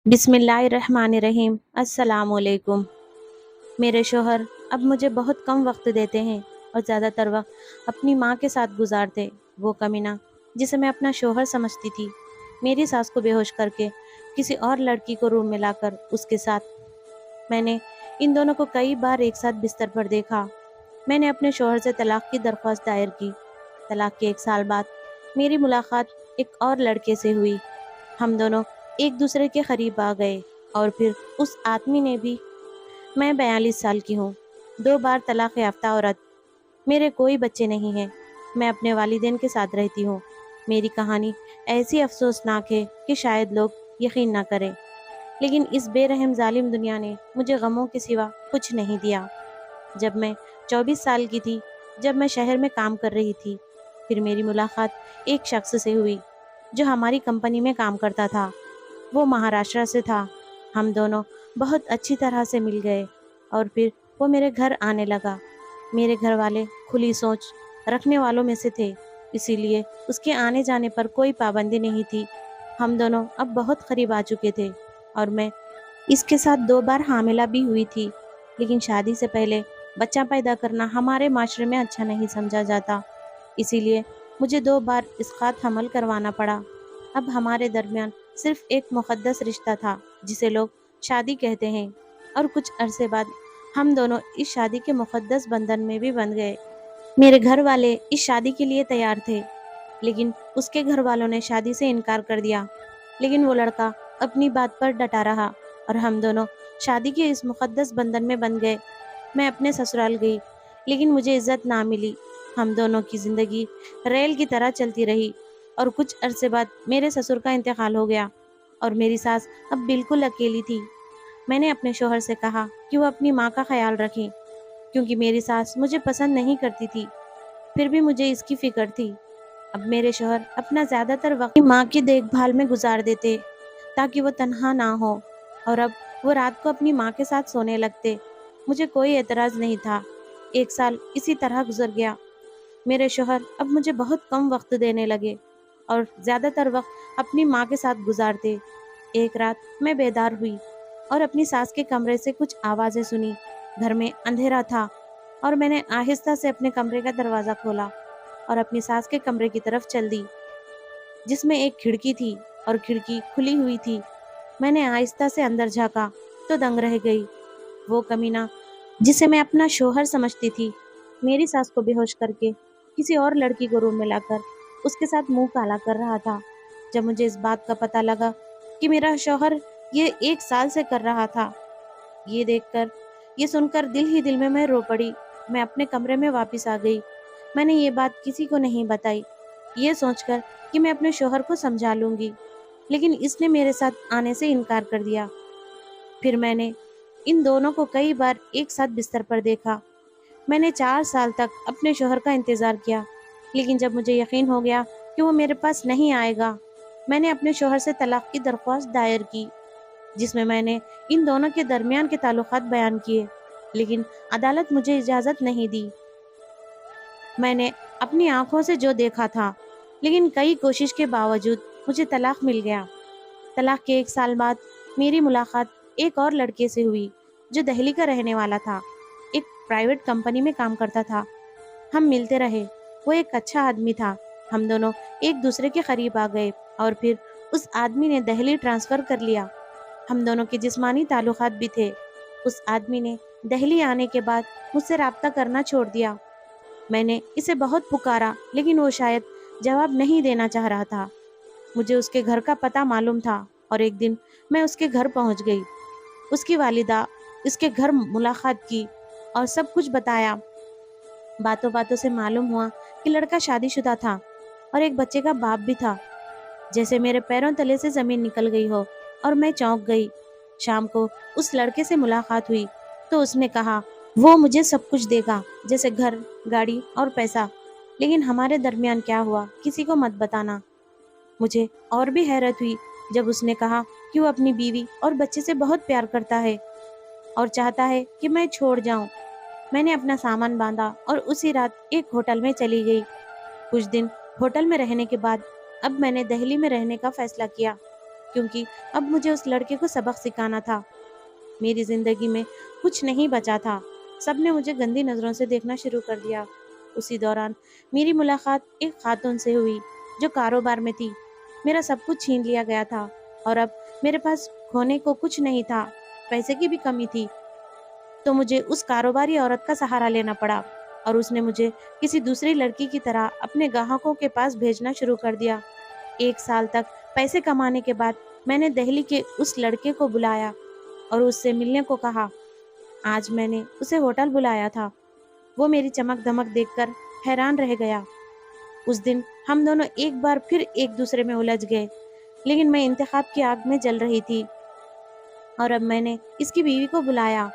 بسم اللہ الرحمن الرحیم۔ السلام علیکم۔ میرے شوہر اب مجھے بہت کم وقت دیتے ہیں اور زیادہ تر وقت اپنی ماں کے ساتھ گزارتے۔ وہ کمینہ جسے میں اپنا شوہر سمجھتی تھی، میری ساس کو بے ہوش کر کے کسی اور لڑکی کو روم میں لا کر اس کے ساتھ۔ میں نے ان دونوں کو کئی بار ایک ساتھ بستر پر دیکھا۔ میں نے اپنے شوہر سے طلاق کی درخواست دائر کی۔ طلاق کے 1 سال بعد میری ملاقات ایک اور لڑکے سے ہوئی۔ ہم دونوں ایک دوسرے کے قریب آ گئے اور پھر اس آدمی نے بھی۔ میں 42 سال کی ہوں، 2 بار طلاق یافتہ عورت، میرے کوئی بچے نہیں ہیں، میں اپنے والدین کے ساتھ رہتی ہوں۔ میری کہانی ایسی افسوسناک ہے کہ شاید لوگ یقین نہ کریں، لیکن اس بے رحم ظالم دنیا نے مجھے غموں کے سوا کچھ نہیں دیا۔ جب میں 24 سال کی تھی، جب میں شہر میں کام کر رہی تھی، پھر میری ملاقات ایک شخص سے ہوئی جو ہماری کمپنی میں کام کرتا تھا۔ وہ مہاراشٹر سے تھا۔ ہم دونوں بہت اچھی طرح سے مل گئے اور پھر وہ میرے گھر آنے لگا۔ میرے گھر والے کھلی سوچ رکھنے والوں میں سے تھے، اسی لیے اس کے آنے جانے پر کوئی پابندی نہیں تھی۔ ہم دونوں اب بہت قریب آ چکے تھے اور میں اس کے ساتھ 2 بار حاملہ بھی ہوئی تھی، لیکن شادی سے پہلے بچہ پیدا کرنا ہمارے معاشرے میں اچھا نہیں سمجھا جاتا، اسی لیے مجھے 2 بار اسقاط حمل کروانا پڑا۔ اب ہمارے درمیان صرف ایک مقدس رشتہ تھا جسے لوگ شادی کہتے ہیں، اور کچھ عرصے بعد ہم دونوں اس شادی کے مقدس بندھن میں بھی بندھ گئے۔ میرے گھر والے اس شادی کے لیے تیار تھے، لیکن اس کے گھر والوں نے شادی سے انکار کر دیا، لیکن وہ لڑکا اپنی بات پر ڈٹا رہا اور ہم دونوں شادی کے اس مقدس بندھن میں بندھ گئے۔ میں اپنے سسرال گئی، لیکن مجھے عزت نہ ملی۔ ہم دونوں کی زندگی ریل کی طرح چلتی رہی، اور کچھ عرصے بعد میرے سسر کا انتقال ہو گیا اور میری ساس اب بالکل اکیلی تھی۔ میں نے اپنے شوہر سے کہا کہ وہ اپنی ماں کا خیال رکھیں، کیونکہ میری ساس مجھے پسند نہیں کرتی تھی، پھر بھی مجھے اس کی فکر تھی۔ اب میرے شوہر اپنا زیادہ تر وقت اپنی ماں کی دیکھ بھال میں گزار دیتے تاکہ وہ تنہا نہ ہو، اور اب وہ رات کو اپنی ماں کے ساتھ سونے لگتے۔ مجھے کوئی اعتراض نہیں تھا۔ 1 سال اسی طرح گزر گیا۔ میرے شوہر اب مجھے بہت کم وقت دینے لگے اور زیادہ تر وقت اپنی ماں کے ساتھ گزارتے۔ ایک رات میں بیدار ہوئی اور اپنی ساس کے کمرے سے کچھ آوازیں سنی۔ گھر میں اندھیرا تھا اور میں نے آہستہ سے اپنے کمرے کا دروازہ کھولا اور اپنی ساس کے کمرے کی طرف چل دی، جس میں ایک کھڑکی تھی اور کھڑکی کھلی ہوئی تھی۔ میں نے آہستہ سے اندر جھانکا تو دنگ رہ گئی۔ وہ کمینہ جسے میں اپنا شوہر سمجھتی تھی، میری ساس کو بے ہوش کر کے کسی اور لڑکی کو روم میں لا کر اس کے ساتھ منہ کالا کر رہا تھا۔ جب مجھے اس بات کا پتہ لگا کہ میرا شوہر یہ 1 سال سے کر رہا تھا، یہ سن کر دل ہی دل میں رو پڑی۔ میں اپنے کمرے میں واپس آ گئی۔ میں نے یہ بات کسی کو نہیں بتائی، یہ سوچ کر کہ میں اپنے شوہر کو سمجھا لوں گی، لیکن اس نے میرے ساتھ آنے سے انکار کر دیا۔ پھر میں نے ان دونوں کو کئی بار ایک ساتھ بستر پر دیکھا۔ میں نے 4 سال تک اپنے شوہر کا انتظار کیا، لیکن جب مجھے یقین ہو گیا کہ وہ میرے پاس نہیں آئے گا، میں نے اپنے شوہر سے طلاق کی درخواست دائر کی، جس میں نے ان دونوں کے درمیان کے تعلقات بیان کیے، لیکن عدالت مجھے اجازت نہیں دی۔ میں نے اپنی آنکھوں سے جو دیکھا تھا، لیکن کئی کوشش کے باوجود مجھے طلاق مل گیا۔ طلاق کے 1 سال بعد میری ملاقات ایک اور لڑکے سے ہوئی جو دہلی کا رہنے والا تھا، ایک پرائیویٹ کمپنی میں کام کرتا تھا۔ ہم ملتے رہے، وہ ایک اچھا آدمی تھا۔ ہم دونوں ایک دوسرے کے قریب آ گئے اور پھر اس آدمی نے دہلی ٹرانسفر کر لیا۔ ہم دونوں کے جسمانی تعلقات بھی تھے۔ اس آدمی نے دہلی آنے کے بعد مجھ سے رابطہ کرنا چھوڑ دیا۔ میں نے اسے بہت پکارا، لیکن وہ شاید جواب نہیں دینا چاہ رہا تھا۔ مجھے اس کے گھر کا پتہ معلوم تھا اور ایک دن میں اس کے گھر پہنچ گئی۔ اس کی والدہ اس کے گھر ملاقات کی اور سب کچھ بتایا۔ باتوں باتوں سے معلوم ہوا کہ لڑکا شادی شدہ تھا اور ایک بچے کا باپ بھی تھا۔ جیسے میرے پیروں تلے سے زمین نکل گئی ہو اور میں چونک گئی۔ شام کو اس لڑکے سے ملاقات ہوئی تو اس نے کہا وہ مجھے سب کچھ دے گا، جیسے گھر، گاڑی اور پیسہ، لیکن ہمارے درمیان کیا ہوا کسی کو مت بتانا۔ مجھے اور بھی حیرت ہوئی جب اس نے کہا کہ وہ اپنی بیوی اور بچے سے بہت پیار کرتا ہے اور چاہتا ہے کہ میں چھوڑ جاؤں۔ میں نے اپنا سامان باندھا اور اسی رات ایک ہوٹل میں چلی گئی۔ کچھ دن ہوٹل میں رہنے کے بعد اب میں نے دہلی میں رہنے کا فیصلہ کیا۔ کیونکہ اب مجھے اس لڑکے کو سبق سکھانا تھا۔ میری زندگی میں کچھ نہیں بچا تھا، سب نے مجھے گندی نظروں سے دیکھنا شروع کر دیا۔ اسی دوران میری ملاقات ایک خاتون سے ہوئی جو کاروبار میں تھی۔ میرا سب کچھ چھین لیا گیا تھا اور اب میرے پاس کھونے کو کچھ نہیں تھا، پیسے کی بھی کمی تھی، تو مجھے اس کاروباری عورت کا سہارا لینا پڑا اور اس نے مجھے کسی دوسری لڑکی کی طرح اپنے گاہکوں کے پاس بھیجنا شروع کر دیا۔ 1 سال تک پیسے کمانے کے بعد میں نے دہلی کے اس لڑکے کو بلایا اور اس سے ملنے کو کہا۔ آج میں نے اسے ہوٹل بلایا تھا۔ وہ میری چمک دمک دیکھ کر حیران رہ گیا۔ اس دن ہم دونوں ایک بار پھر ایک دوسرے میں الجھ گئے، لیکن میں انتخاب کی آگ میں جل رہی تھی اور اب میں نے اس کی بیوی کو بلایا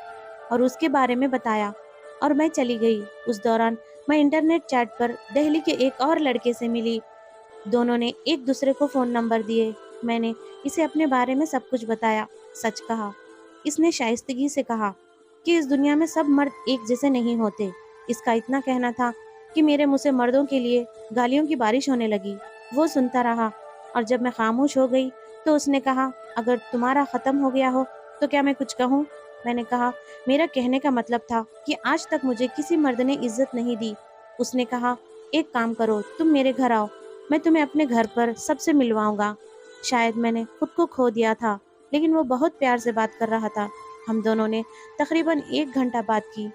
اور اس کے بارے میں بتایا اور میں چلی گئی۔ اس دوران میں انٹرنیٹ چیٹ پر دہلی کے ایک اور لڑکے سے ملی۔ دونوں نے ایک دوسرے کو فون نمبر دیے۔ میں نے اسے اپنے بارے میں سب کچھ بتایا، سچ کہا۔ اس نے شائستگی سے کہا کہ اس دنیا میں سب مرد ایک جیسے نہیں ہوتے۔ اس کا اتنا کہنا تھا کہ میرے منہ سے مردوں کے لیے گالیوں کی بارش ہونے لگی۔ وہ سنتا رہا اور جب میں خاموش ہو گئی تو اس نے کہا، اگر تمہارا ختم ہو گیا ہو تو کیا میں کچھ کہوں؟ میں نے کہا، میرا کہنے کا مطلب تھا کہ آج تک مجھے کسی مرد نے عزت نہیں دی۔ اس نے کہا، ایک کام کرو، تم میرے گھر آؤ، میں تمہیں اپنے گھر پر سب سے ملواؤں گا۔ شاید میں نے خود کو کھو دیا تھا، لیکن وہ بہت پیار سے بات کر رہا تھا۔ ہم دونوں نے تقریباً 1 گھنٹہ بات کی،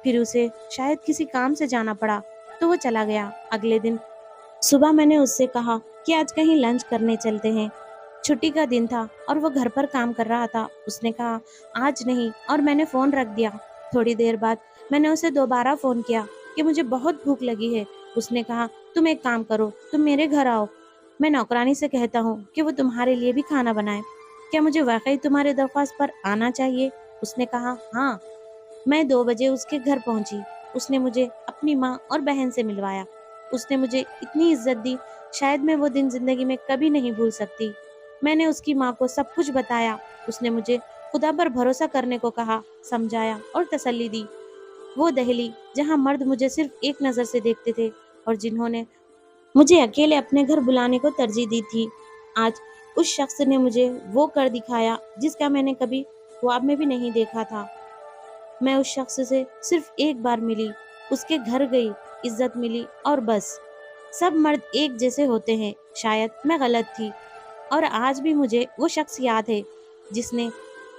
پھر اسے شاید کسی کام سے جانا پڑا تو وہ چلا گیا۔ اگلے دن صبح میں نے اس سے کہا کہ آج کہیں لنچ کرنے چلتے ہیں۔ چھٹی کا دن تھا اور وہ گھر پر کام کر رہا تھا۔ اس نے کہا، آج نہیں، اور میں نے فون رکھ دیا۔ تھوڑی دیر بعد میں نے اسے دوبارہ فون کیا کہ مجھے بہت بھوک لگی ہے۔ اس نے کہا، تم ایک کام کرو، تم میرے گھر آؤ، میں نوکرانی سے کہتا ہوں کہ وہ تمہارے لیے بھی کھانا بنائے۔ کیا مجھے واقعی تمہارے درخواست پر آنا چاہیے؟ اس نے کہا، ہاں۔ میں 2 بجے اس کے گھر پہنچی۔ اس نے مجھے اپنی ماں اور بہن سے ملوایا۔ اس نے مجھے اتنی عزت دی، شاید میں وہ دن زندگی میں کبھی نہیں بھول سکتی۔ میں نے اس کی ماں کو سب کچھ بتایا۔ اس نے مجھے خدا پر بھروسہ کرنے کو کہا، سمجھایا اور تسلی دی۔ وہ دہلی جہاں مرد مجھے صرف ایک نظر سے دیکھتے تھے اور جنہوں نے مجھے اکیلے اپنے گھر بلانے کو ترجیح دی تھی، آج اس شخص نے مجھے وہ کر دکھایا جس کا میں نے کبھی خواب میں بھی نہیں دیکھا تھا۔ میں اس شخص سے صرف ایک بار ملی، اس کے گھر گئی، عزت ملی اور بس۔ سب مرد ایک جیسے ہوتے ہیں، شاید میں غلط تھی، اور آج بھی مجھے وہ شخص یاد ہے جس نے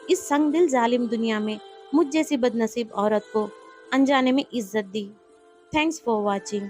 اس سنگ دل ظالم دنیا میں مجھ جیسی بد نصیب عورت کو انجانے میں عزت دی۔ Thanks for watching.